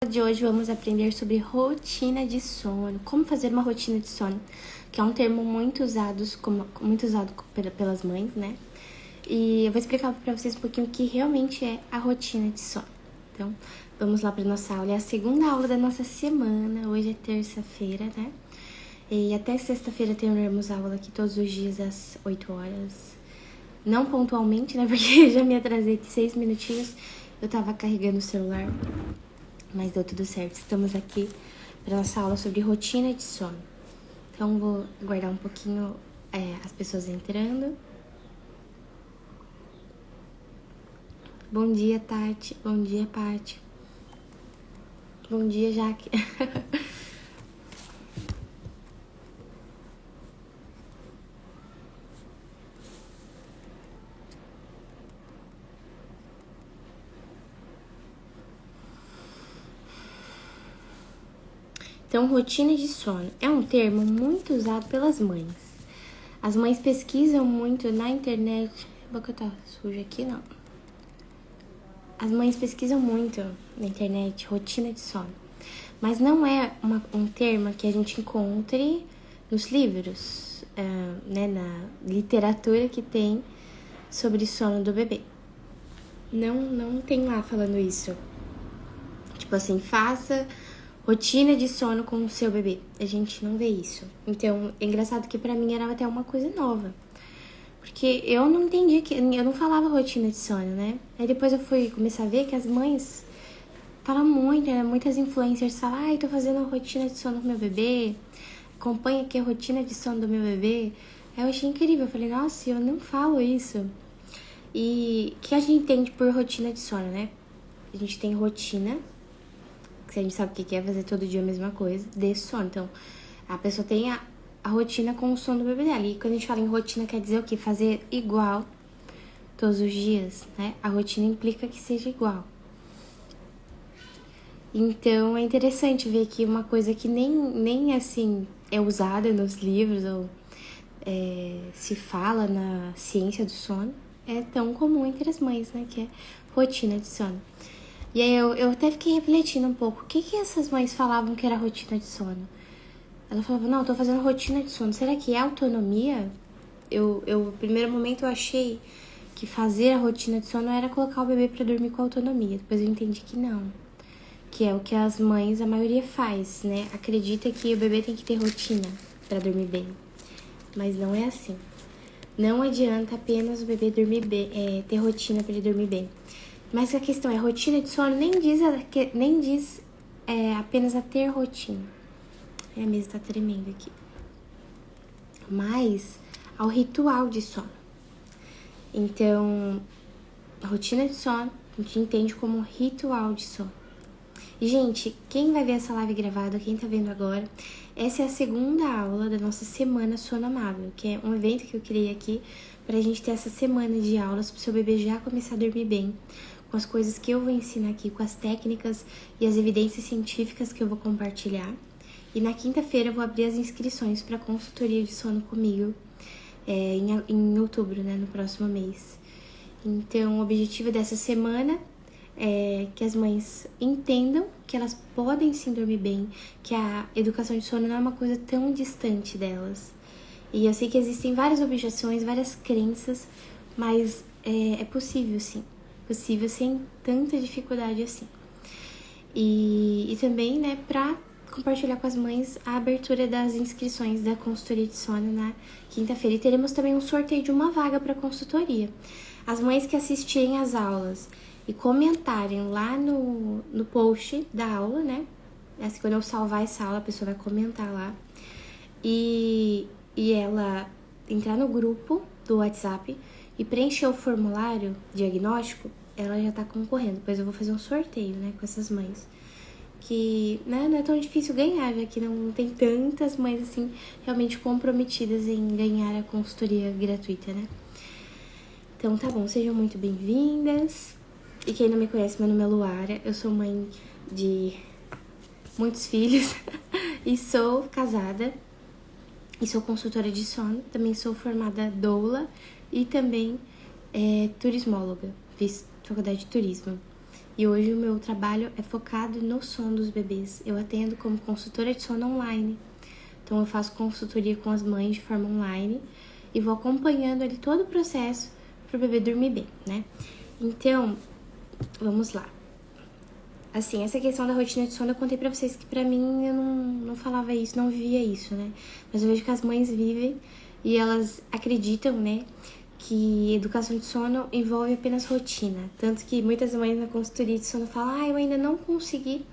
De hoje vamos aprender sobre rotina de sono, como fazer uma rotina de sono, que é um termo muito usado pelas mães, né? E eu vou explicar para vocês um pouquinho o que realmente é a rotina de sono. Então, vamos lá para nossa aula. É a segunda aula da nossa semana. Hoje é terça-feira, né? E até sexta-feira teremos aula aqui todos os dias às 8 horas. Não pontualmente, né? Porque eu já me atrasei aqui 6 minutinhos. Eu tava carregando o celular. Mas deu tudo certo. Estamos aqui para nossa aula sobre rotina de sono. Então, vou guardar um pouquinho as pessoas entrando. Bom dia, Tati. Bom dia, Paty. Bom dia, Jaque. Então, rotina de sono é um termo muito usado pelas mães. As mães pesquisam muito na internet. A boca tá suja aqui, não. As mães pesquisam muito na internet rotina de sono. Mas não é um termo que a gente encontre nos livros, né, na literatura que tem sobre sono do bebê. Não tem lá falando isso. Tipo assim, faça rotina de sono com o seu bebê. A gente não vê isso. Então, é engraçado que pra mim era até uma coisa nova. Porque eu não entendi, eu não falava rotina de sono, né? Aí depois eu fui começar a ver que as mães falam muito, né? Muitas influencers falam, ai, tô fazendo rotina de sono com meu bebê, acompanha aqui a rotina de sono do meu bebê. Aí eu achei incrível, eu falei, nossa, eu não falo isso. E o que a gente entende por rotina de sono, né? A gente tem rotina, que a gente sabe o que é fazer todo dia a mesma coisa, de sono. Então, a pessoa tem a rotina com o sono do bebê dela. E quando a gente fala em rotina, quer dizer o quê? Fazer igual todos os dias, né? A rotina implica que seja igual. Então, é interessante ver que uma coisa que nem assim é usada nos livros ou se fala na ciência do sono, é tão comum entre as mães, né? Que é rotina de sono. E aí eu até fiquei refletindo um pouco, o que essas mães falavam que era rotina de sono? Ela falava, não, eu tô fazendo rotina de sono. Será que é autonomia? No primeiro momento eu achei que fazer a rotina de sono era colocar o bebê pra dormir com autonomia. Depois eu entendi que não. Que é o que as mães, a maioria faz, né? Acredita que o bebê tem que ter rotina pra dormir bem. Mas não é assim. Não adianta apenas o bebê dormir bem, ter rotina pra ele dormir bem. Mas a questão é, rotina de sono nem diz apenas a ter rotina. A mesa tá tremendo aqui. Mas ao ritual de sono. Então, a rotina de sono a gente entende como ritual de sono. E, gente, quem vai ver essa live gravada, quem tá vendo agora, essa é a segunda aula da nossa Semana Sono Amável, que é um evento que eu criei aqui pra gente ter essa semana de aulas pro seu bebê já começar a dormir bem, com as coisas que eu vou ensinar aqui, com as técnicas e as evidências científicas que eu vou compartilhar. E na quinta-feira eu vou abrir as inscrições para consultoria de sono comigo em outubro, né, no próximo mês. Então, o objetivo dessa semana é que as mães entendam que elas podem sim dormir bem, que a educação de sono não é uma coisa tão distante delas. E eu sei que existem várias objeções, várias crenças, mas é possível sim. Possível sem tanta dificuldade assim. E também, né, pra compartilhar com as mães a abertura das inscrições da consultoria de sono na quinta-feira. E teremos também um sorteio de uma vaga para consultoria. As mães que assistirem às aulas e comentarem lá no post da aula, né? Assim, quando eu salvar essa aula, a pessoa vai comentar lá. E ela entrar no grupo do WhatsApp e preencher o formulário diagnóstico, ela já tá concorrendo. Depois eu vou fazer um sorteio, né, com essas mães. Que né, não é tão difícil ganhar, já que não tem tantas mães assim realmente comprometidas em ganhar a consultoria gratuita, né? Então tá bom, sejam muito bem-vindas. E quem não me conhece, meu nome é Luara, eu sou mãe de muitos filhos e sou casada e sou consultora de sono, também sou formada doula e também turismóloga, fiz faculdade de turismo. E hoje o meu trabalho é focado no sono dos bebês. Eu atendo como consultora de sono online. Então eu faço consultoria com as mães de forma online e vou acompanhando ali todo o processo para o bebê dormir bem, né? Então, vamos lá. Assim, essa questão da rotina de sono eu contei pra vocês que pra mim eu não falava isso, não vivia isso, né? Mas eu vejo que as mães vivem e elas acreditam, né, que educação de sono envolve apenas rotina. Tanto que muitas mães na consultoria de sono falam, eu ainda não consegui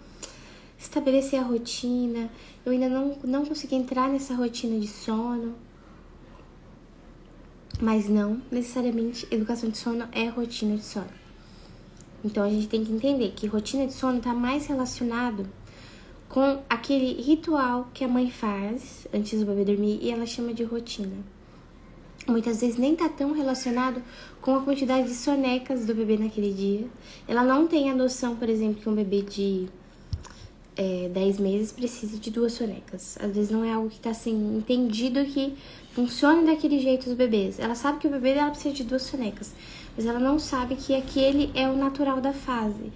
estabelecer a rotina, eu ainda não consegui entrar nessa rotina de sono. Mas não necessariamente educação de sono é rotina de sono. Então, a gente tem que entender que rotina de sono está mais relacionado com aquele ritual que a mãe faz antes do bebê dormir e ela chama de rotina. Muitas vezes nem tá tão relacionado com a quantidade de sonecas do bebê naquele dia. Ela não tem a noção, por exemplo, que um bebê de 10 meses precisa de 2 sonecas. Às vezes não é algo que tá assim, entendido que funciona daquele jeito os bebês. Ela sabe que o bebê dela precisa de 2 sonecas, mas ela não sabe que aquele é o natural da fase.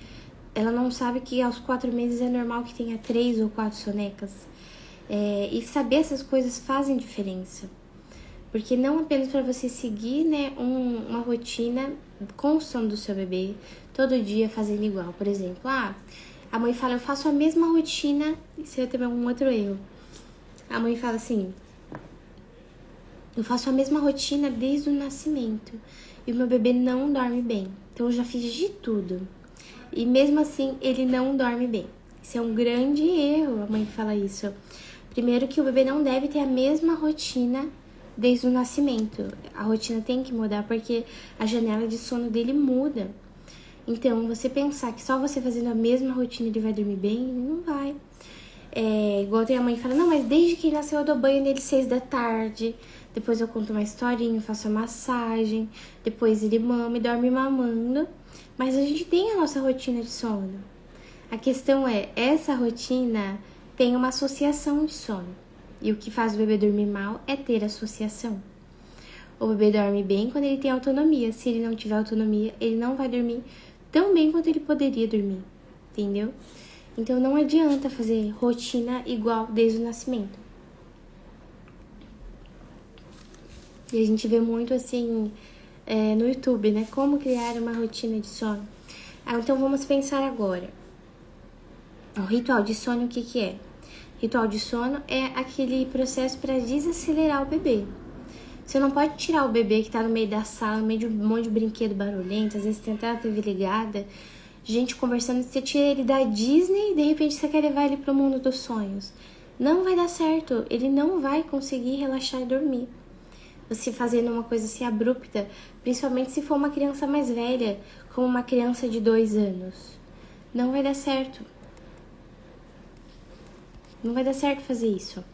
Ela não sabe que aos 4 meses é normal que tenha 3 ou 4 sonecas. E saber essas coisas fazem diferença. Porque não apenas para você seguir, né, uma rotina com o sono do seu bebê, todo dia fazendo igual. Por exemplo, a mãe fala, eu faço a mesma rotina, isso é também um outro erro. A mãe fala assim, eu faço a mesma rotina desde o nascimento e o meu bebê não dorme bem. Então eu já fiz de tudo. E mesmo assim, ele não dorme bem. Isso é um grande erro, a mãe fala isso. Primeiro que o bebê não deve ter a mesma rotina desde o nascimento. A rotina tem que mudar porque a janela de sono dele muda. Então, você pensar que só você fazendo a mesma rotina ele vai dormir bem, não vai. Igual tem a mãe que fala, não, mas desde que ele nasceu eu dou banho nele 6 da tarde, depois eu conto uma historinha, faço a massagem, depois ele mama e dorme mamando. Mas a gente tem a nossa rotina de sono. A questão é, essa rotina tem uma associação de sono. E o que faz o bebê dormir mal é ter associação. O bebê dorme bem quando ele tem autonomia. Se ele não tiver autonomia, ele não vai dormir tão bem quanto ele poderia dormir. Entendeu? Então não adianta fazer rotina igual desde o nascimento. E a gente vê muito assim no YouTube, né? Como criar uma rotina de sono. Então vamos pensar agora. O ritual de sono, o que é? Ritual de sono é aquele processo para desacelerar o bebê. Você não pode tirar o bebê que tá no meio da sala, no meio de um monte de brinquedo barulhento, às vezes tem até a TV ligada, gente conversando, você tira ele da Disney e de repente você quer levar ele pro mundo dos sonhos. Não vai dar certo, ele não vai conseguir relaxar e dormir. Você fazendo uma coisa assim abrupta, principalmente se for uma criança mais velha, como uma criança de 2 anos. Não vai dar certo. Não vai dar certo fazer isso,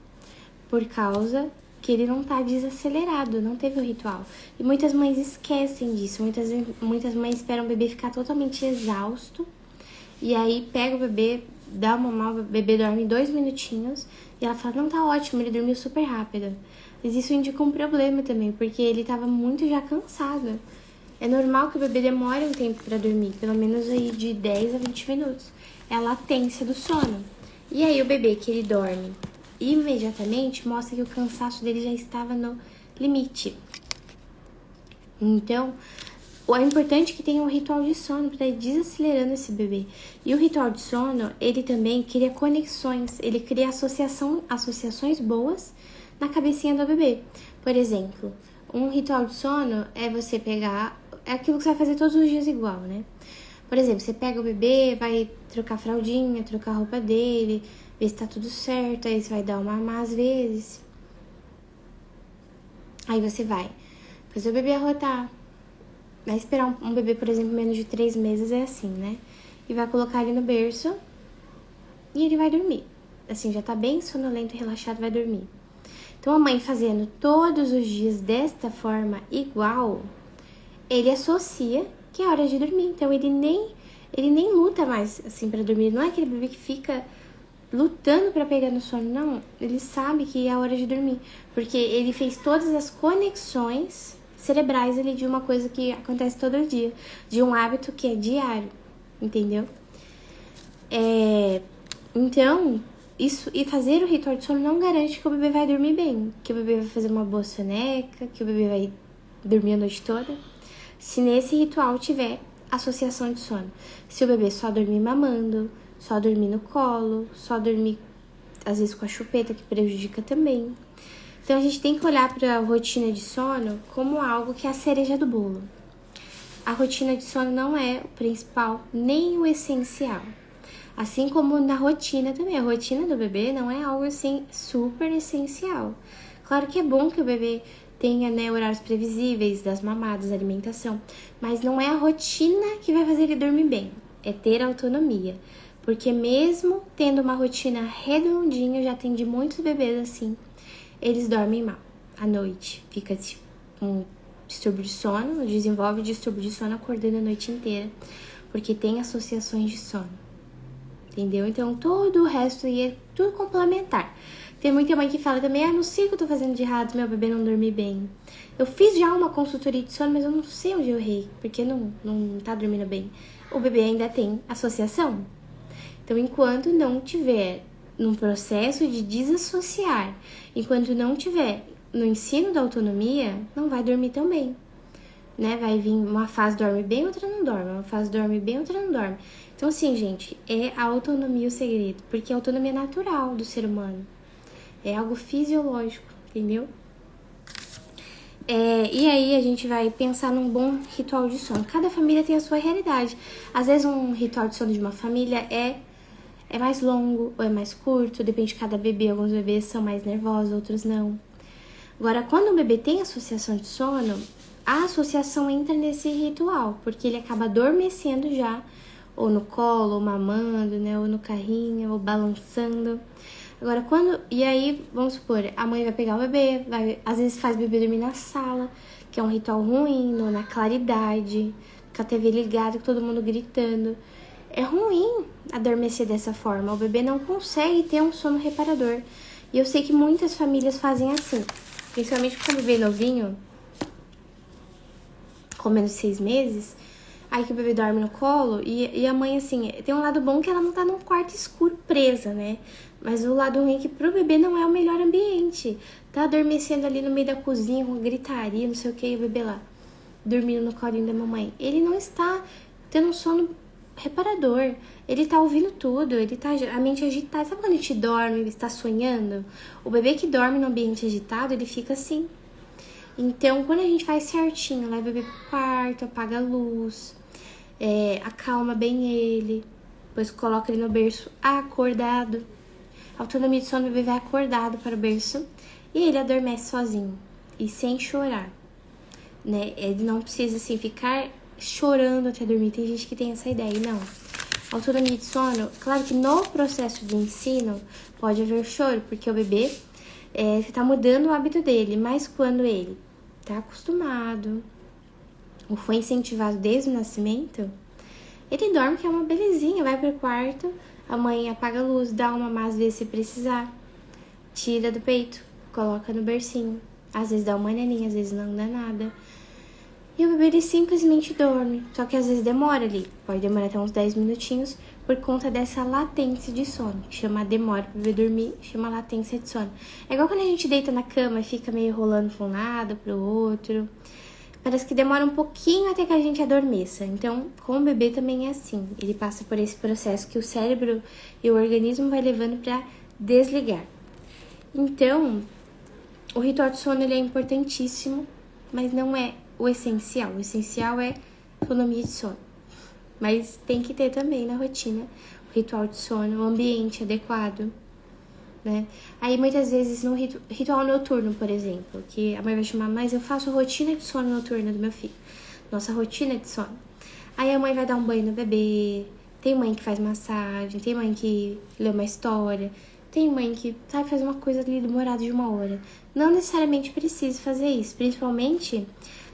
por causa que ele não tá desacelerado, não teve o ritual. E muitas mães esquecem disso, muitas mães esperam o bebê ficar totalmente exausto, e aí pega o bebê, dá uma mamar, o bebê dorme 2 minutinhos, e ela fala, não, tá ótimo, ele dormiu super rápido. Mas isso indica um problema também, porque ele tava muito já cansado. É normal que o bebê demore um tempo pra dormir, pelo menos aí de 10 a 20 minutos. É a latência do sono. E aí o bebê que ele dorme imediatamente mostra que o cansaço dele já estava no limite. Então, é importante que tenha um ritual de sono para ir desacelerando esse bebê. E o ritual de sono, ele também cria conexões, ele cria associações boas na cabecinha do bebê. Por exemplo, um ritual de sono é você pegar, é aquilo que você vai fazer todos os dias igual, né? Por exemplo, você pega o bebê, vai trocar a fraldinha, trocar a roupa dele, ver se tá tudo certo, aí você vai dar uma mamar às vezes. Aí você vai fazer o bebê arrotar. Vai esperar um bebê, por exemplo, menos de 3 meses, é assim, né? E vai colocar ele no berço e ele vai dormir. Assim, já tá bem sonolento e relaxado, vai dormir. Então, a mãe fazendo todos os dias desta forma igual, ele associa que é hora de dormir. Então, ele nem luta mais, assim, pra dormir. Não é aquele bebê que fica lutando pra pegar no sono, não. Ele sabe que é hora de dormir. Porque ele fez todas as conexões cerebrais ali de uma coisa que acontece todo dia. De um hábito que é diário, entendeu? Então, isso, e fazer o ritual de sono não garante que o bebê vai dormir bem, que o bebê vai fazer uma boa soneca, que o bebê vai dormir a noite toda, se nesse ritual tiver associação de sono. Se o bebê só dormir mamando, só dormir no colo, só dormir às vezes com a chupeta, que prejudica também. Então a gente tem que olhar para a rotina de sono como algo que é a cereja do bolo. A rotina de sono não é o principal, nem o essencial. Assim como na rotina também, a rotina do bebê não é algo assim super essencial. Claro que é bom que o bebê tenha, né, horários previsíveis das mamadas, alimentação, mas não é a rotina que vai fazer ele dormir bem, é ter autonomia. Porque mesmo tendo uma rotina redondinha, eu já atendi muitos bebês assim, eles dormem mal à noite, fica com distúrbio de sono, desenvolve distúrbio de sono acordando a noite inteira, porque tem associações de sono, entendeu? Então todo o resto aí é tudo complementar. Tem muita mãe que fala também, não sei o que eu tô fazendo de errado, meu bebê não dormir bem. Eu fiz já uma consultoria de sono, mas eu não sei onde eu errei, porque não tá dormindo bem. O bebê ainda tem associação. Então, enquanto não tiver num processo de desassociar, enquanto não tiver no ensino da autonomia, não vai dormir tão bem, né? Vai vir uma fase dorme bem, outra não dorme, uma fase dorme bem, outra não dorme. Então, assim, gente, é a autonomia o segredo, porque a autonomia é natural do ser humano. É algo fisiológico, entendeu? E aí a gente vai pensar num bom ritual de sono. Cada família tem a sua realidade. Às vezes um ritual de sono de uma família é mais longo ou é mais curto, depende de cada bebê. Alguns bebês são mais nervosos, outros não. Agora, quando o bebê tem associação de sono, a associação entra nesse ritual, porque ele acaba adormecendo já, ou no colo, ou mamando, né, ou no carrinho, ou balançando. Agora, e aí, vamos supor, a mãe vai pegar o bebê, às vezes faz o bebê dormir na sala, que é um ritual ruim, ou na claridade, com a TV ligada, com todo mundo gritando. É ruim adormecer dessa forma, o bebê não consegue ter um sono reparador. E eu sei que muitas famílias fazem assim, principalmente com o bebê novinho, com menos de 6 meses, aí que o bebê dorme no colo, e a mãe, assim, tem um lado bom que ela não tá num quarto escuro presa, né? Mas o lado ruim é que pro bebê não é o melhor ambiente. Tá adormecendo ali no meio da cozinha, com gritaria, não sei o que, e o bebê lá, dormindo no colinho da mamãe. Ele não está tendo um sono reparador. Ele tá ouvindo tudo, ele tá a mente agitada. Sabe quando a gente dorme e está sonhando? O bebê que dorme no ambiente agitado, ele fica assim. Então, quando a gente faz certinho, leva o bebê pro quarto, apaga a luz, acalma bem ele, depois coloca ele no berço acordado. A autonomia de sono, o bebê vai acordado para o berço e ele adormece sozinho e sem chorar, né? Ele não precisa, assim, ficar chorando até dormir. Tem gente que tem essa ideia, não. Autonomia de sono, claro que no processo de ensino pode haver choro, porque o bebê, você tá mudando o hábito dele, mas quando ele tá acostumado ou foi incentivado desde o nascimento, ele dorme, que é uma belezinha, vai pro quarto, a mãe apaga a luz, dá uma mamar às vezes se precisar, tira do peito, coloca no bercinho, às vezes dá uma naninha, às vezes não dá nada. E o bebê, ele simplesmente dorme, só que às vezes demora ali, pode demorar até uns 10 minutinhos, por conta dessa latência de sono, que chama demora pro bebê dormir, chama latência de sono. É igual quando a gente deita na cama e fica meio rolando pra um lado, pro outro. Parece que demora um pouquinho até que a gente adormeça. Então, com o bebê também é assim. Ele passa por esse processo que o cérebro e o organismo vai levando para desligar. Então, o ritual de sono, ele é importantíssimo, mas não é o essencial. O essencial é autonomia de sono. Mas tem que ter também na rotina o ritual de sono, o ambiente adequado, né? Aí muitas vezes no ritual noturno, por exemplo, que a mãe vai chamar, mas eu faço a rotina de sono noturna do meu filho. Nossa rotina de sono. Aí a mãe vai dar um banho no bebê, tem mãe que faz massagem, tem mãe que lê uma história, tem mãe que sabe fazer uma coisa ali demorada de 1 hora. Não necessariamente precisa fazer isso, principalmente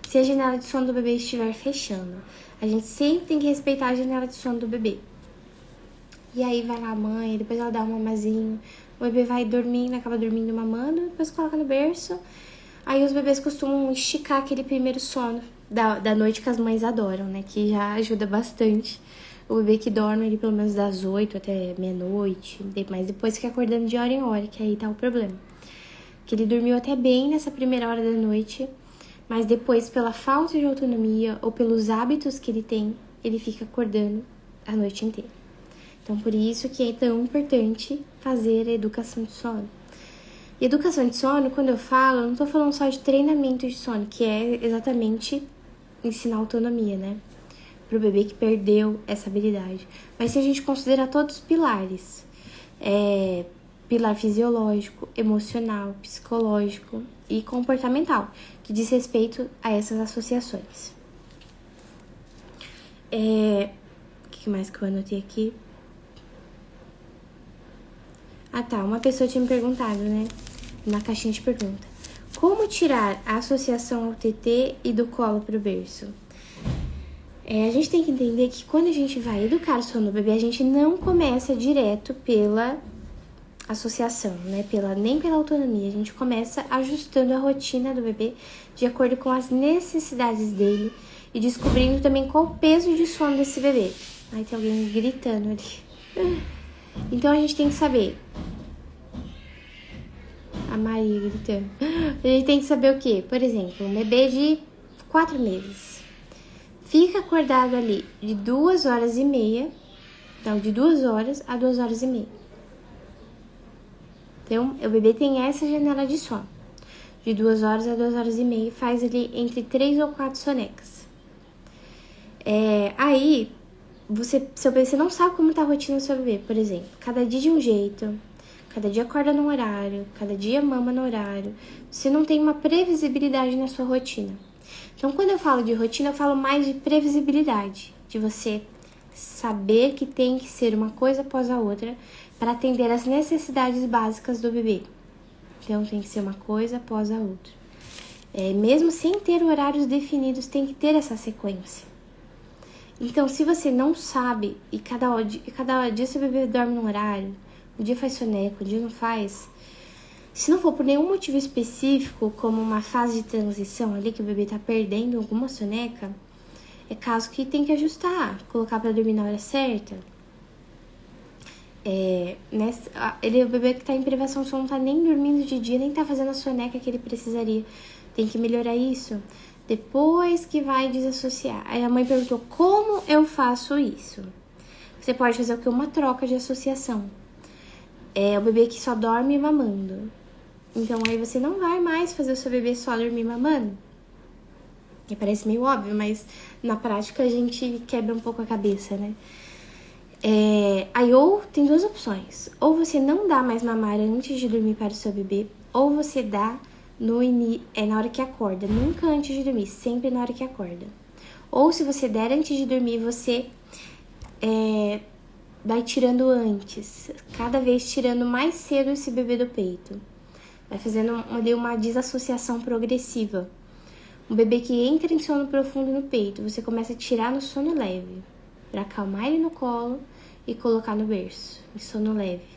se a janela de sono do bebê estiver fechando. A gente sempre tem que respeitar a janela de sono do bebê. E aí vai lá a mãe, depois ela dá um mamazinho, o bebê vai dormindo, acaba dormindo mamando, depois coloca no berço. Aí os bebês costumam esticar aquele primeiro sono da noite que as mães adoram, né? Que já ajuda bastante o bebê que dorme ali pelo menos das 8 até meia-noite, mas depois fica acordando de hora em hora, que aí tá o problema. Que ele dormiu até bem nessa primeira hora da noite, mas depois, pela falta de autonomia ou pelos hábitos que ele tem, ele fica acordando a noite inteira. Então, por isso que é tão importante fazer a educação de sono. E educação de sono, quando eu falo, eu não tô falando só de treinamento de sono, que é exatamente ensinar autonomia, né? Pro bebê que perdeu essa habilidade. Mas se a gente considerar todos os pilares, pilar fisiológico, emocional, psicológico e comportamental, que diz respeito a essas associações. O que mais que eu anotei aqui? Ah tá, uma pessoa tinha me perguntado, né? Na caixinha de pergunta. Como tirar a associação ao TT e do colo pro berço? A gente tem que entender que quando a gente vai educar o sono do bebê, a gente não começa direto pela associação, né? Nem pela autonomia. A gente começa ajustando a rotina do bebê de acordo com as necessidades dele e descobrindo também qual o peso de sono desse bebê. Ai, tem alguém gritando ali. Então a gente tem que saber. A Maria gritando. A gente tem que saber o quê? Por exemplo, um bebê de 4 meses. Fica acordado ali de 2h30. Então, de 2 horas a 2h30. Então, o bebê tem essa janela de sono. De 2 horas a 2h30. Faz ali entre 3 ou 4 sonecas. Aí, você não sabe como tá a rotina do seu bebê, por exemplo. Cada dia de um jeito. Cada dia acorda num horário, cada dia mama no horário. Você não tem uma previsibilidade na sua rotina. Então, quando eu falo de rotina, eu falo mais de previsibilidade. De você saber que tem que ser uma coisa após a outra para atender às necessidades básicas do bebê. Então, tem que ser uma coisa após a outra. Mesmo sem ter horários definidos, tem que ter essa sequência. Então, se você não sabe e cada dia seu bebê dorme num horário, um dia faz soneca, um dia não faz. Se não for por nenhum motivo específico, como uma fase de transição ali que o bebê tá perdendo alguma soneca, é caso que tem que ajustar, colocar pra dormir na hora certa. O bebê que tá em privação de sono não tá nem dormindo de dia, nem tá fazendo a soneca que ele precisaria. Tem que melhorar isso depois que vai desassociar. Aí a mãe perguntou, como eu faço isso? Você pode fazer o quê? Uma troca de associação. O bebê que só dorme mamando. Então, aí você não vai mais fazer o seu bebê só dormir mamando. E parece meio óbvio, mas na prática a gente quebra um pouco a cabeça, né? Aí, ou tem 2 opções. Ou você não dá mais mamar antes de dormir para o seu bebê, ou você dá na hora que acorda. Nunca antes de dormir, sempre na hora que acorda. Ou se você der antes de dormir, você vai tirando antes, cada vez tirando mais cedo esse bebê do peito. Vai fazendo uma desassociação progressiva. Um bebê que entra em sono profundo no peito, você começa a tirar no sono leve, para acalmar ele no colo e colocar no berço, em sono leve.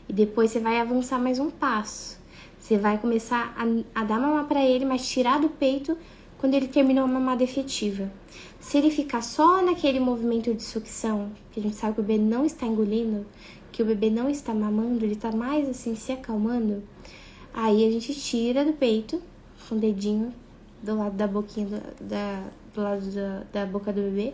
E depois você vai avançar mais um passo. Você vai começar a dar mamar para ele, mas tirar do peito quando ele terminou a mamada efetiva. Se ele ficar só naquele movimento de sucção, que a gente sabe que o bebê não está engolindo, que o bebê não está mamando, ele está mais assim se acalmando, aí a gente tira do peito, com o dedinho do lado da boquinha, do lado da boca do bebê,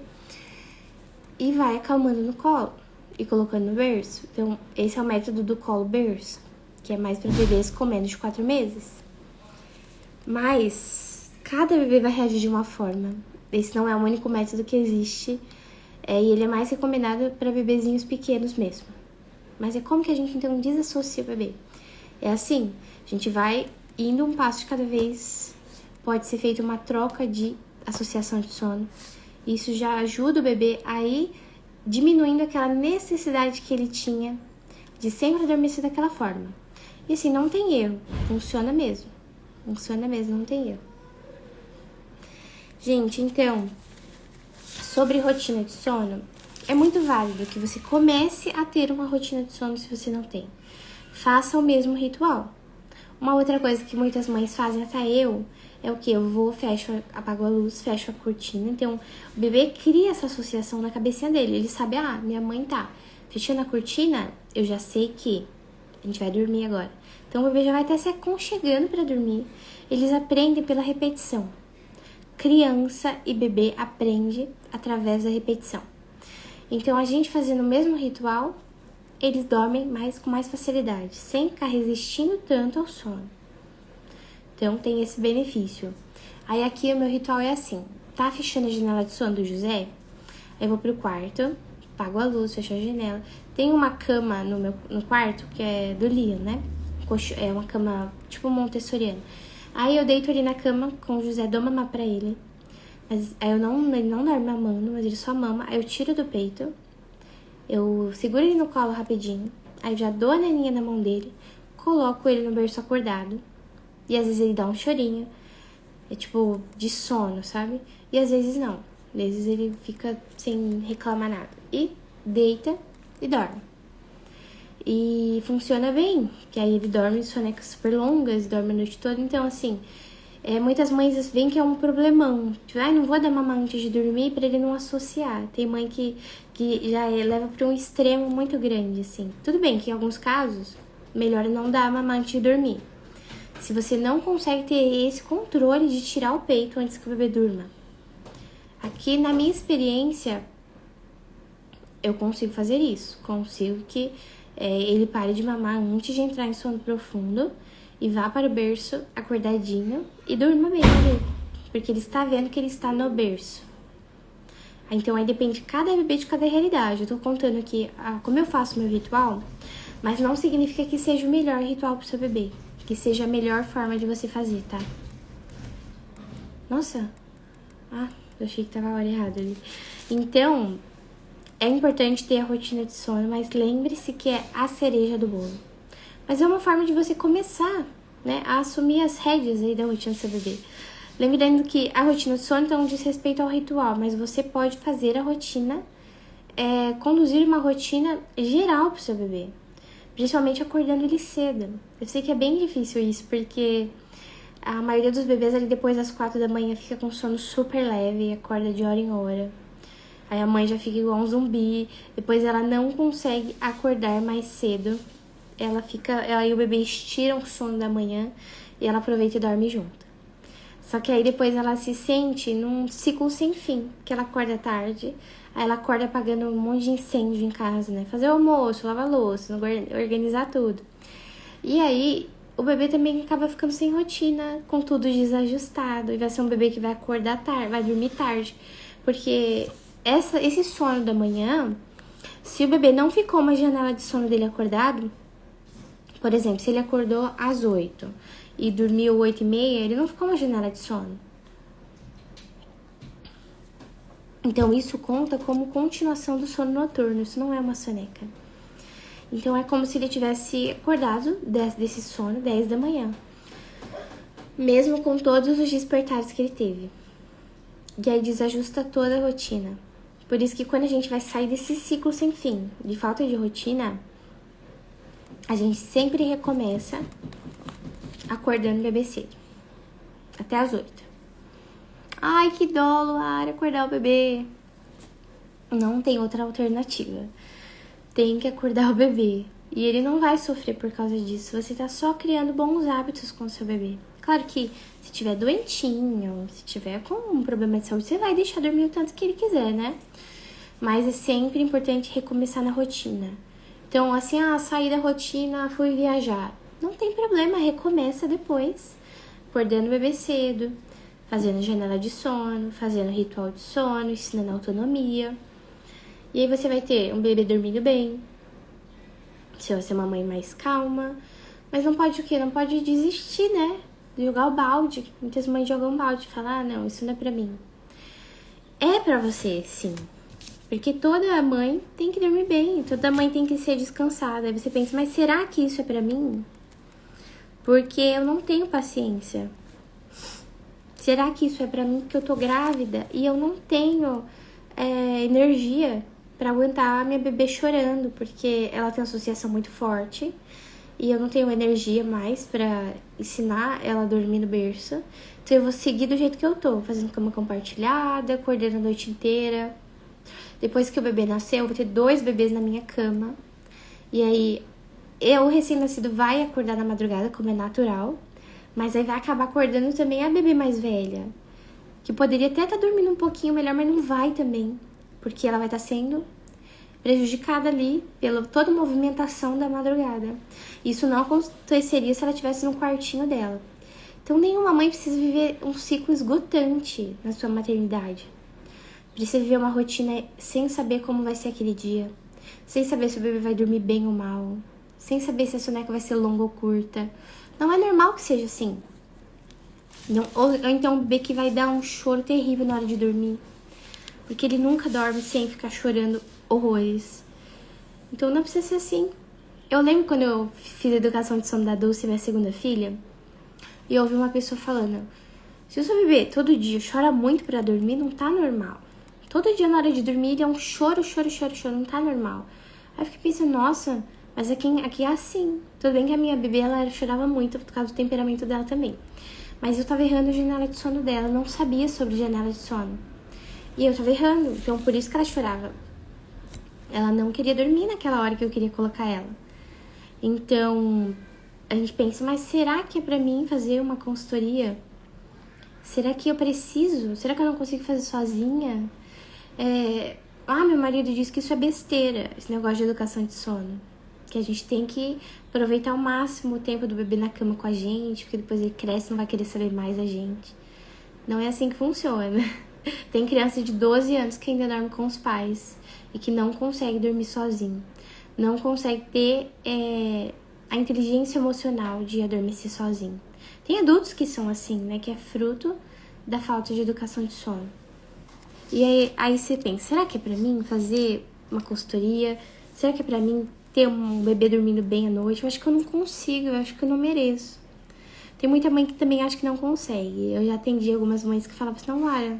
e vai acalmando no colo e colocando no berço. Então, esse é o método do colo-berço, que é mais para bebês com menos de 4 meses. Mas cada bebê vai reagir de uma forma. Esse não é o único método que existe. E ele é mais recomendado para bebezinhos pequenos mesmo. Mas é como que a gente então desassocia o bebê? É assim, a gente vai indo um passo de cada vez. Pode ser feita uma troca de associação de sono. Isso já ajuda o bebê a ir diminuindo aquela necessidade que ele tinha de sempre adormecer daquela forma. E assim, não tem erro. Funciona mesmo. Funciona mesmo, não tem erro. Gente, então, sobre rotina de sono, é muito válido que você comece a ter uma rotina de sono se você não tem. Faça o mesmo ritual. Uma outra coisa que muitas mães fazem, até eu, é o que? Eu vou, fecho, apago a luz, fecho a cortina. Então, o bebê cria essa associação na cabecinha dele. Ele sabe, minha mãe tá fechando a cortina, eu já sei que a gente vai dormir agora. Então, o bebê já vai até se aconchegando para dormir. Eles aprendem pela repetição. Criança e bebê aprende através da repetição. Então, a gente fazendo o mesmo ritual, eles dormem com mais facilidade, sem ficar resistindo tanto ao sono. Então, tem esse benefício. Aí, aqui, o meu ritual é assim. Tá fechando a janela de sono do José? Aí, eu vou pro quarto, apago a luz, fecho a janela. Tem uma cama no quarto, que é do Liam, né? É uma cama, tipo, montessoriana. Aí, eu deito ali na cama com o José, dou mamar pra ele. Mas aí, ele não dorme mamando, mas ele só mama. Aí, eu tiro do peito. Eu seguro ele no colo rapidinho. Aí, eu já dou a naninha na mão dele. Coloco ele no berço acordado. E às vezes ele dá um chorinho, é tipo de sono, sabe? E às vezes não, às vezes ele fica sem reclamar nada. E deita e dorme. E funciona bem, que aí ele dorme sonecas super longas, dorme a noite toda. Então, assim, muitas mães veem que é um problemão. Tipo, não vou dar mamar antes de dormir pra ele não associar. Tem mãe que já leva pra um extremo muito grande, assim. Tudo bem que em alguns casos, melhor não dar mamar antes de dormir. Se você não consegue ter esse controle de tirar o peito antes que o bebê durma. Aqui, na minha experiência, eu consigo fazer isso. Consigo que ele pare de mamar antes de entrar em sono profundo e vá para o berço acordadinho e durma bem ali. Porque ele está vendo que ele está no berço. Então, aí depende de cada bebê, de cada realidade. Eu tô contando aqui como eu faço meu ritual, mas não significa que seja o melhor ritual pro seu bebê. Que seja a melhor forma de você fazer, tá? Nossa! Eu achei que tava a hora errada ali. Então, é importante ter a rotina de sono, mas lembre-se que é a cereja do bolo. Mas é uma forma de você começar, né, a assumir as rédeas aí da rotina do seu bebê. Lembrando que a rotina de sono então diz respeito ao ritual, mas você pode fazer a rotina, conduzir uma rotina geral pro seu bebê. Principalmente acordando ele cedo. Eu sei que é bem difícil isso, porque a maioria dos bebês ali depois das 4 da manhã fica com sono super leve e acorda de hora em hora. Aí a mãe já fica igual um zumbi, depois ela não consegue acordar mais cedo. Ela e o bebê estiram o sono da manhã e ela aproveita e dorme junto. Só que aí depois ela se sente num ciclo sem fim, que ela acorda tarde. Aí ela acorda apagando um monte de incêndio em casa, né? Fazer o almoço, lavar a louça, organizar tudo. E aí, o bebê também acaba ficando sem rotina, com tudo desajustado. E vai ser um bebê que vai acordar tarde, vai dormir tarde. Porque esse sono da manhã, se o bebê não ficou uma janela de sono dele acordado, por exemplo, se ele acordou às 8 e dormiu 8h30, ele não ficou uma janela de sono. Então, isso conta como continuação do sono noturno, isso não é uma soneca. Então, é como se ele tivesse acordado desse sono 10 da manhã. Mesmo com todos os despertares que ele teve. E aí desajusta toda a rotina. Por isso que quando a gente vai sair desse ciclo sem fim, de falta de rotina, a gente sempre recomeça acordando o bebê cedo. Até às 8. Ai, que dó, Luara, acordar o bebê. Não tem outra alternativa. Tem que acordar o bebê. E ele não vai sofrer por causa disso. Você tá só criando bons hábitos com o seu bebê. Claro que se tiver doentinho, se tiver com um problema de saúde, você vai deixar dormir o tanto que ele quiser, né? Mas é sempre importante recomeçar na rotina. Então, assim, saí da rotina, fui viajar. Não tem problema, recomeça depois. Acordando o bebê cedo, fazendo janela de sono, fazendo ritual de sono, ensinando autonomia. E aí você vai ter um bebê dormindo bem. Você vai ser uma mãe mais calma. Mas não pode o quê? Não pode desistir, né? De jogar o balde. Muitas mães jogam balde e falam, não, isso não é pra mim. É pra você, sim. Porque toda mãe tem que dormir bem. Toda mãe tem que ser descansada. Aí você pensa, mas será que isso é pra mim? Porque eu não tenho paciência. Será que isso é pra mim porque eu tô grávida e eu não tenho energia pra aguentar a minha bebê chorando, porque ela tem uma associação muito forte e eu não tenho energia mais pra ensinar ela a dormir no berço. Então eu vou seguir do jeito que eu tô, fazendo cama compartilhada, acordando a noite inteira. Depois que o bebê nasceu, eu vou ter 2 bebês na minha cama. E aí, o recém-nascido vai acordar na madrugada, como é natural. Mas aí vai acabar acordando também a bebê mais velha, que poderia até estar dormindo um pouquinho melhor, mas não vai também. Porque ela vai estar sendo prejudicada ali pela toda a movimentação da madrugada. Isso não aconteceria se ela estivesse no quartinho dela. Então, nenhuma mãe precisa viver um ciclo esgotante na sua maternidade. Precisa viver uma rotina sem saber como vai ser aquele dia, sem saber se o bebê vai dormir bem ou mal, sem saber se a soneca vai ser longa ou curta. Não é normal que seja assim. Não, ou então o bebê que vai dar um choro terrível na hora de dormir, porque ele nunca dorme sem ficar chorando horrores. Então não precisa ser assim. Eu lembro quando eu fiz a educação de sono da Dulce, minha segunda filha, e eu ouvi uma pessoa falando: se o seu bebê todo dia chora muito pra dormir, não tá normal. Todo dia na hora de dormir ele é um choro, não tá normal. Aí eu fiquei pensando, nossa, mas aqui é assim. Tudo bem que a minha bebê, ela chorava muito por causa do temperamento dela também. Mas eu tava errando a janela de sono dela, eu não sabia sobre janela de sono. E eu tava errando, então por isso que ela chorava. Ela não queria dormir naquela hora que eu queria colocar ela. Então, a gente pensa, mas será que é pra mim fazer uma consultoria? Será que eu preciso? Será que eu não consigo fazer sozinha? Meu marido disse que isso é besteira, esse negócio de educação de sono. Que a gente tem que aproveitar ao máximo o tempo do bebê na cama com a gente, porque depois ele cresce e não vai querer saber mais da gente. Não é assim que funciona. Tem criança de 12 anos que ainda dorme com os pais e que não consegue dormir sozinho. Não consegue ter a inteligência emocional de adormecer sozinho. Tem adultos que são assim, né? Que é fruto da falta de educação de sono. E aí você pensa, será que é pra mim fazer uma consultoria? Será que é pra mim ter um bebê dormindo bem à noite? Eu acho que eu não consigo, eu acho que eu não mereço. Tem muita mãe que também acha que não consegue. Eu já atendi algumas mães que falavam assim, não, Lara,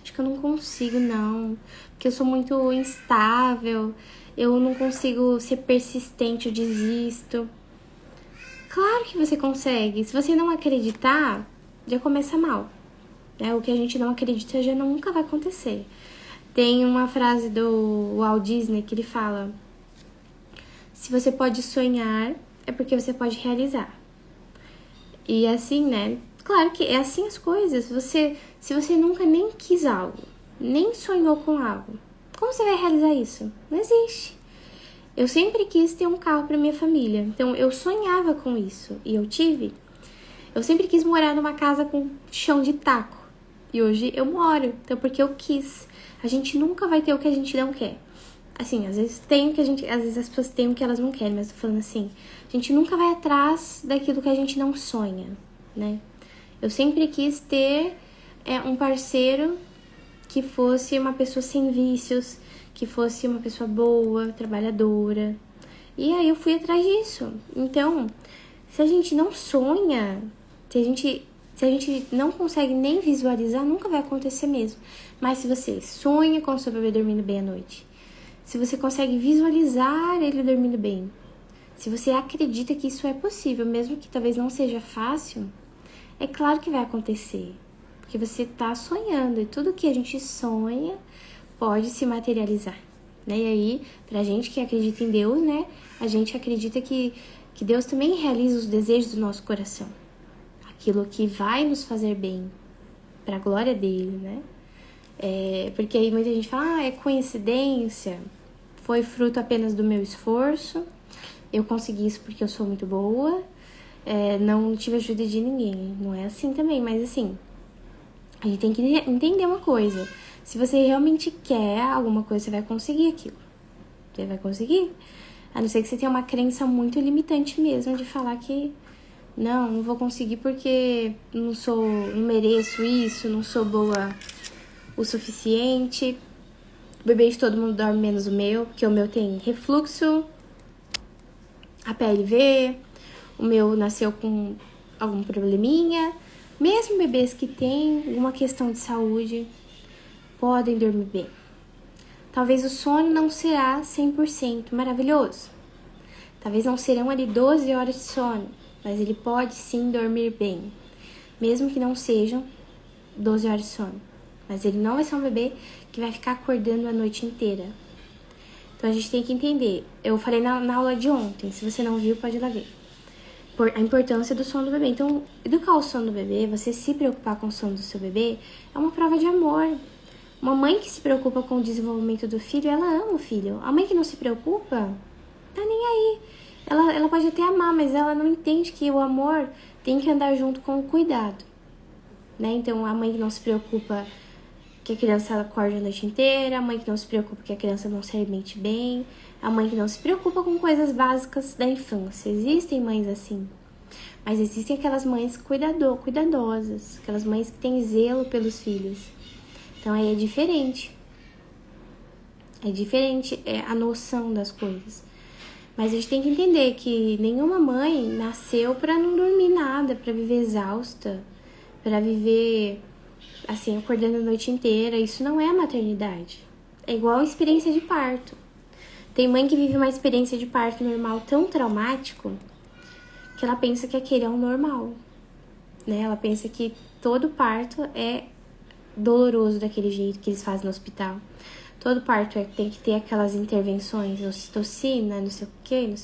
acho que eu não consigo não, porque eu sou muito instável, eu não consigo ser persistente, eu desisto. Claro que você consegue. Se você não acreditar, já começa mal. O que a gente não acredita já nunca vai acontecer. Tem uma frase do Walt Disney que ele fala: se você pode sonhar, é porque você pode realizar. E assim, né? Claro que é assim as coisas. Se você nunca nem quis algo, nem sonhou com algo, como você vai realizar isso? Não existe. Eu sempre quis ter um carro para minha família. Então eu sonhava com isso e eu tive. Eu sempre quis morar numa casa com chão de taco. E hoje eu moro, então porque eu quis. A gente nunca vai ter o que a gente não quer. Assim, às vezes tem o que às vezes as pessoas têm o que elas não querem, mas tô falando assim, a gente nunca vai atrás daquilo que a gente não sonha, né? Eu sempre quis ter um parceiro que fosse uma pessoa sem vícios, que fosse uma pessoa boa, trabalhadora. E aí eu fui atrás disso. Então, se a gente não sonha, se a gente não consegue nem visualizar, nunca vai acontecer mesmo. Mas se você sonha com o seu bebê dormindo bem à noite, se você consegue visualizar ele dormindo bem, se você acredita que isso é possível, mesmo que talvez não seja fácil, é claro que vai acontecer. Porque você tá sonhando e tudo que a gente sonha pode se materializar, né? E aí, pra gente que acredita em Deus, né? A gente acredita que Deus também realiza os desejos do nosso coração. Aquilo que vai nos fazer bem, pra glória dele, né? Porque aí muita gente fala, é coincidência, foi fruto apenas do meu esforço, eu consegui isso porque eu sou muito boa, não tive ajuda de ninguém. Não é assim também, mas assim, a gente tem que entender uma coisa. Se você realmente quer alguma coisa, você vai conseguir aquilo. Você vai conseguir. A não ser que você tenha uma crença muito limitante mesmo de falar que não vou conseguir porque não mereço isso, não sou boa o suficiente. O bebê de todo mundo dorme menos o meu, porque o meu tem refluxo, a PLV, o meu nasceu com algum probleminha. Mesmo bebês que têm alguma questão de saúde podem dormir bem. Talvez o sono não será 100% maravilhoso. Talvez não serão ali 12 horas de sono, mas ele pode sim dormir bem, mesmo que não sejam 12 horas de sono. Mas ele não vai ser um bebê que vai ficar acordando a noite inteira. Então a gente tem que entender. Eu falei na aula de ontem, se você não viu, pode ir lá ver. A importância do sono do bebê. Então, educar o sono do bebê, você se preocupar com o sono do seu bebê, é uma prova de amor. Uma mãe que se preocupa com o desenvolvimento do filho, ela ama o filho. A mãe que não se preocupa, tá nem aí. Ela pode até amar, mas ela não entende que o amor tem que andar junto com o cuidado, né? Então, a mãe que não se preocupa que a criança acorde a noite inteira, a mãe que não se preocupa que a criança não se alimente bem, a mãe que não se preocupa com coisas básicas da infância. Existem mães assim, mas existem aquelas mães cuidadosas, aquelas mães que têm zelo pelos filhos. Então aí é diferente a noção das coisas. Mas a gente tem que entender que nenhuma mãe nasceu para não dormir nada, para viver exausta, para viver assim, acordando a noite inteira. Isso não é maternidade. É igual a experiência de parto. Tem mãe que vive uma experiência de parto normal tão traumático que ela pensa que aquele é o normal, né? Ela pensa que todo parto é doloroso daquele jeito que eles fazem no hospital. Todo parto tem que ter aquelas intervenções, ocitocina, não sei o que.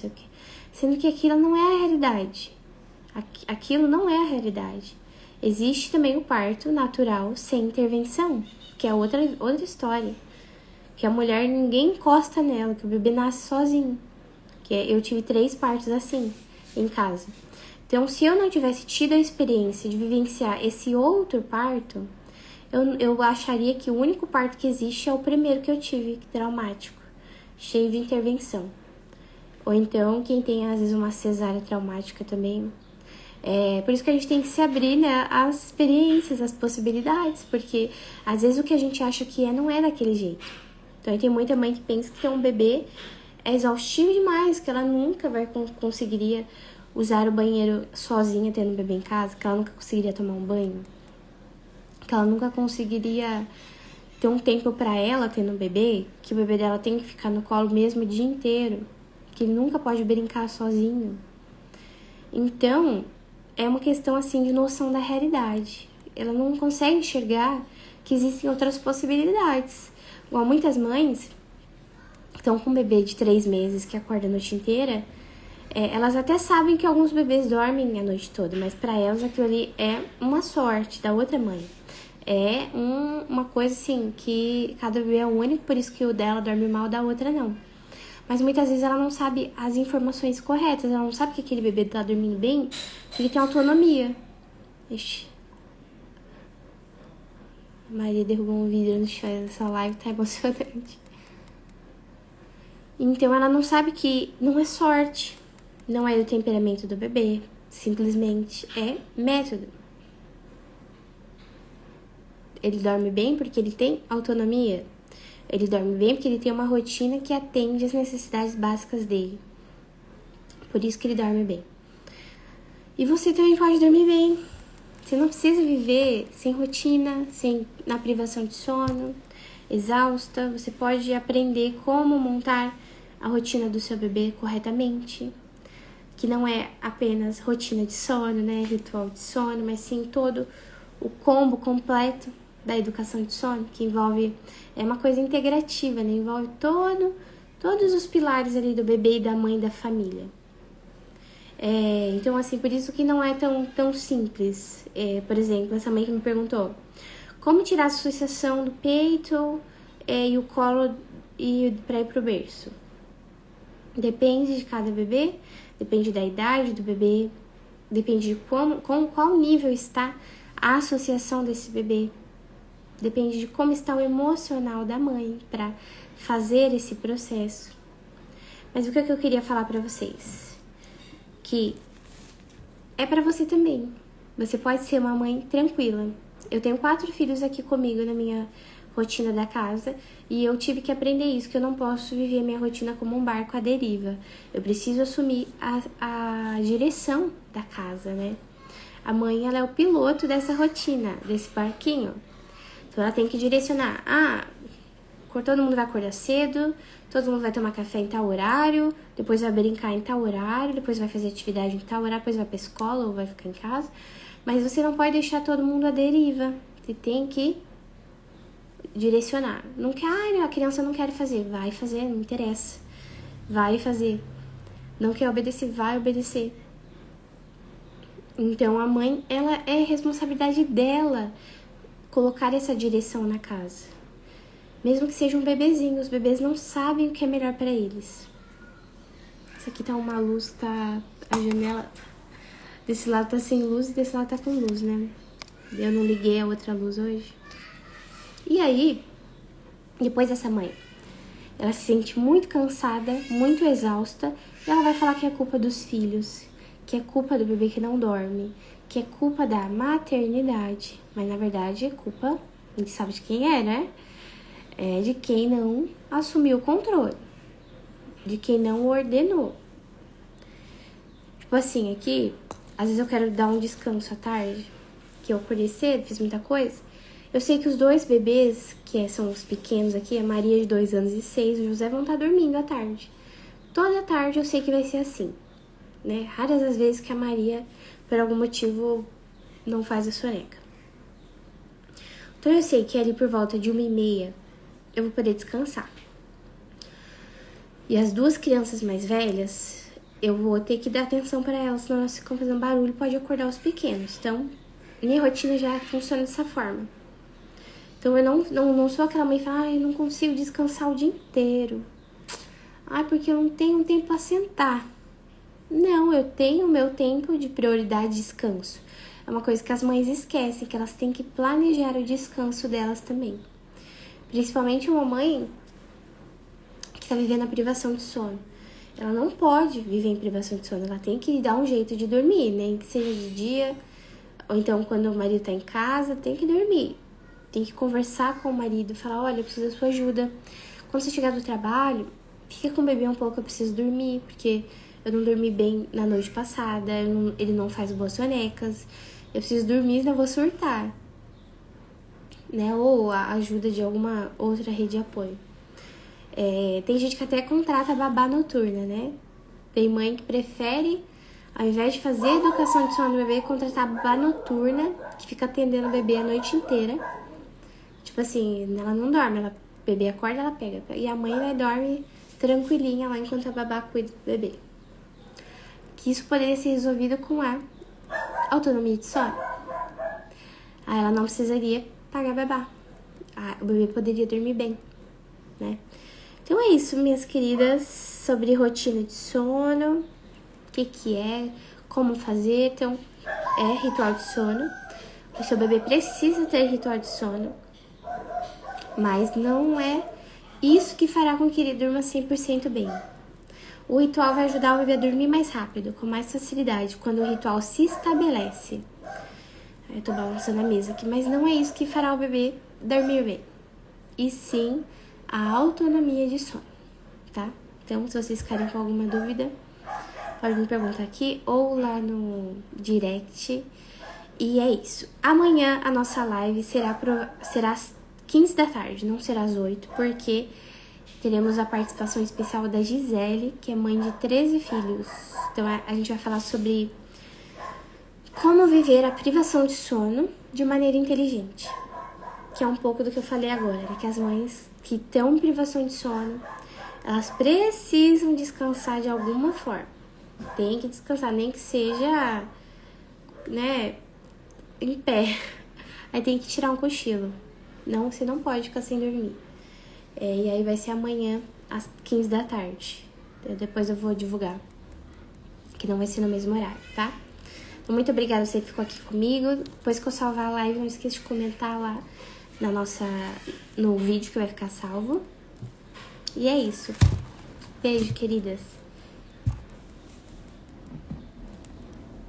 Sendo que aquilo não é a realidade. Aquilo não é a realidade. Existe também o parto natural sem intervenção, que é outra história. Que a mulher, ninguém encosta nela, que o bebê nasce sozinho. Eu tive 3 partos assim, em casa. Então, se eu não tivesse tido a experiência de vivenciar esse outro parto, eu acharia que o único parto que existe é o primeiro que eu tive, traumático, cheio de intervenção. Ou então, quem tem, às vezes, uma cesárea traumática também. Por isso que a gente tem que se abrir, né, às experiências, às possibilidades, porque às vezes o que a gente acha que não é daquele jeito. Então, tem muita mãe que pensa que ter um bebê é exaustivo demais, que ela nunca conseguiria usar o banheiro sozinha tendo um bebê em casa, que ela nunca conseguiria tomar um banho, que ela nunca conseguiria ter um tempo pra ela tendo um bebê, que o bebê dela tem que ficar no colo mesmo o dia inteiro, que ele nunca pode brincar sozinho. Então, é uma questão assim de noção da realidade. Ela não consegue enxergar que existem outras possibilidades. Igual muitas mães estão com um bebê de 3 meses que acorda a noite inteira, elas até sabem que alguns bebês dormem a noite toda, mas para elas aquilo ali é uma sorte da outra mãe. É uma coisa assim, que cada bebê é único, por isso que o dela dorme mal, da outra não. Mas muitas vezes ela não sabe as informações corretas, ela não sabe que aquele bebê tá dormindo bem, que ele tem autonomia. Ixi. A Maria derrubou um vidro no chão dessa live, tá emocionante. Então ela não sabe que não é sorte, não é do temperamento do bebê, simplesmente é método. Ele dorme bem porque ele tem autonomia. Ele dorme bem porque ele tem uma rotina que atende às necessidades básicas dele. Por isso que ele dorme bem. E você também pode dormir bem. Você não precisa viver sem rotina, na privação de sono, exausta. Você pode aprender como montar a rotina do seu bebê corretamente. Que não é apenas rotina de sono, né? Ritual de sono, mas sim todo o combo completo da educação de sono, que envolve, uma coisa integrativa, né? Envolve todos os pilares ali do bebê e da mãe da família. Então, assim, por isso que não é tão simples. Por exemplo, essa mãe que me perguntou como tirar a associação do peito e o colo para ir pro berço. Depende de cada bebê, depende da idade do bebê, depende de qual nível está a associação desse bebê. Depende de como está o emocional da mãe para fazer esse processo. Mas o que eu queria falar para vocês? Que é para você também. Você pode ser uma mãe tranquila. Eu tenho 4 filhos aqui comigo na minha rotina da casa e eu tive que aprender isso, que eu não posso viver minha rotina como um barco à deriva. Eu preciso assumir a direção da casa, né? A mãe, ela é o piloto dessa rotina, desse barquinho. Então, ela tem que direcionar. todo mundo vai acordar cedo, todo mundo vai tomar café em tal horário, depois vai brincar em tal horário, depois vai fazer atividade em tal horário, depois vai pra escola ou vai ficar em casa. Mas você não pode deixar todo mundo à deriva. Você tem que direcionar. Não quer, a criança não quer fazer. Vai fazer, não interessa. Vai fazer. Não quer obedecer, vai obedecer. Então, a mãe, ela é responsabilidade dela colocar essa direção na casa. Mesmo que seja um bebezinho, os bebês não sabem o que é melhor para eles. Essa aqui tá uma luz, tá a janela desse lado tá sem luz e desse lado tá com luz, né? Eu não liguei a outra luz hoje. E aí, depois dessa mãe, ela se sente muito cansada, muito exausta, e ela vai falar que é culpa dos filhos, que é culpa do bebê que não dorme, que é culpa da maternidade. Mas na verdade é culpa, a gente sabe de quem é, né? É de quem não assumiu o controle, de quem não ordenou. Tipo assim, aqui, às vezes eu quero dar um descanso à tarde, que eu acordei cedo, fiz muita coisa. Eu sei que os dois bebês, que são os pequenos aqui, a Maria de 2 anos e 6, o José vão estar dormindo à tarde. Toda tarde eu sei que vai ser assim, né? Raras as vezes que a Maria, por algum motivo, não faz a soneca. Então eu sei que ali por volta de 1h30 eu vou poder descansar. E as duas crianças mais velhas, eu vou ter que dar atenção para elas, senão elas ficam fazendo barulho e pode acordar os pequenos. Então, minha rotina já funciona dessa forma. Então, eu não sou aquela mãe que fala, eu não consigo descansar o dia inteiro. Porque eu não tenho tempo para sentar. Não, eu tenho o meu tempo de prioridade de descanso. É uma coisa que as mães esquecem, que elas têm que planejar o descanso delas também. Principalmente uma mãe que está vivendo a privação de sono. Ela não pode viver em privação de sono, ela tem que dar um jeito de dormir, nem que seja de dia, ou então quando o marido está em casa, tem que dormir. Tem que conversar com o marido, falar, olha, eu preciso da sua ajuda. Quando você chegar do trabalho, fica com o bebê um pouco, eu preciso dormir, porque eu não dormi bem na noite passada, ele não faz boas sonecas, eu preciso dormir, senão eu vou surtar. Né? Ou a ajuda de alguma outra rede de apoio. Tem gente que até contrata babá noturna, né? Tem mãe que prefere, ao invés de fazer a educação de sono do bebê, contratar babá noturna, que fica atendendo o bebê a noite inteira. Tipo assim, ela não dorme, o bebê acorda, ela pega. E a mãe vai dorme tranquilinha lá enquanto a babá cuida do bebê. Que isso poderia ser resolvido com a autonomia de sono. Aí ela não precisaria pagar babá. O bebê poderia dormir bem, né? Então é isso, minhas queridas, sobre rotina de sono, o que é, como fazer. Então, é ritual de sono. O seu bebê precisa ter ritual de sono, mas não é isso que fará com que ele durma 100% bem. O ritual vai ajudar o bebê a dormir mais rápido, com mais facilidade, quando o ritual se estabelece. Eu tô balançando a mesa aqui, mas não é isso que fará o bebê dormir bem. E sim, a autonomia de sono, tá? Então, se vocês ficarem com alguma dúvida, pode me perguntar aqui ou lá no direct. E é isso. Amanhã a nossa live será às 15 da tarde, não será às 8, porque teremos a participação especial da Gisele, que é mãe de 13 filhos. Então, a gente vai falar sobre como viver a privação de sono de maneira inteligente. Que é um pouco do que eu falei agora, né? Que as mães que estão em privação de sono, elas precisam descansar de alguma forma. Tem que descansar, nem que seja, né, em pé. Aí tem que tirar um cochilo. Não, você não pode ficar sem dormir. E aí vai ser amanhã, às 15 da tarde. Depois eu vou divulgar. Que não vai ser no mesmo horário, tá? Então, muito obrigada você que ficou aqui comigo. Depois que eu salvar a live, não esqueça de comentar lá no vídeo que vai ficar salvo. E é isso. Beijo, queridas.